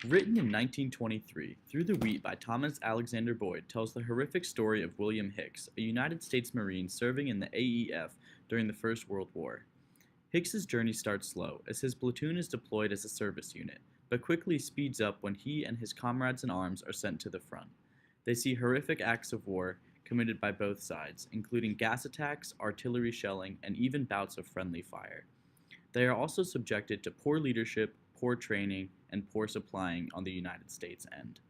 Written in 1923, Through the Wheat by Thomas Alexander Boyd tells the horrific story of William Hicks, a United States Marine serving in the AEF during the First World War. Hicks's journey starts slow, as his platoon is deployed as a service unit, but quickly speeds up when he and his comrades in arms are sent to the front. They see horrific acts of war committed by both sides, including gas attacks, artillery shelling, and even bouts of friendly fire. They are also subjected to poor leadership, poor training, and poor supplying on the United States end.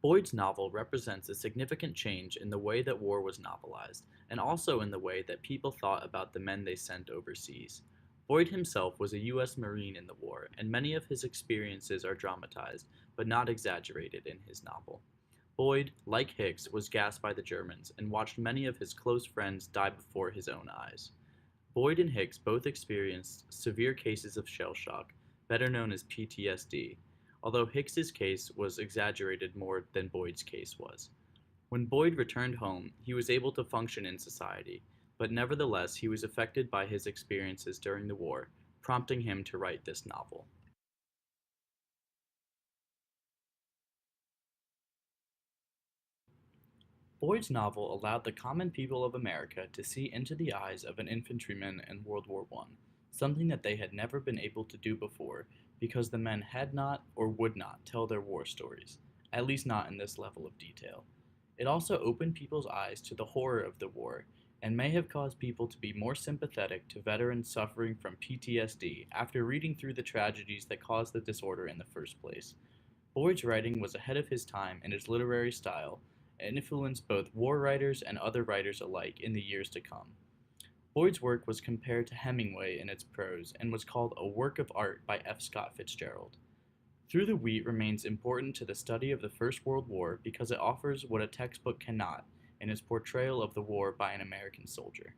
Boyd's novel represents a significant change in the way that war was novelized, and also in the way that people thought about the men they sent overseas. Boyd himself was a U.S. Marine in the war, and many of his experiences are dramatized, but not exaggerated in his novel. Boyd, like Hicks, was gassed by the Germans and watched many of his close friends die before his own eyes. Boyd and Hicks both experienced severe cases of shell shock, better known as PTSD, although Hicks's case was exaggerated more than Boyd's case was. When Boyd returned home, he was able to function in society, but nevertheless he was affected by his experiences during the war, prompting him to write this novel. Boyd's novel allowed the common people of America to see into the eyes of an infantryman in World War I, something that they had never been able to do before because the men had not or would not tell their war stories, at least not in this level of detail. It also opened people's eyes to the horror of the war and may have caused people to be more sympathetic to veterans suffering from PTSD after reading through the tragedies that caused the disorder in the first place. Boyd's writing was ahead of his time in its literary style and influenced both war writers and other writers alike in the years to come. Boyd's work was compared to Hemingway in its prose and was called a work of art by F. Scott Fitzgerald. Through the Wheat remains important to the study of the First World War because it offers what a textbook cannot in its portrayal of the war by an American soldier.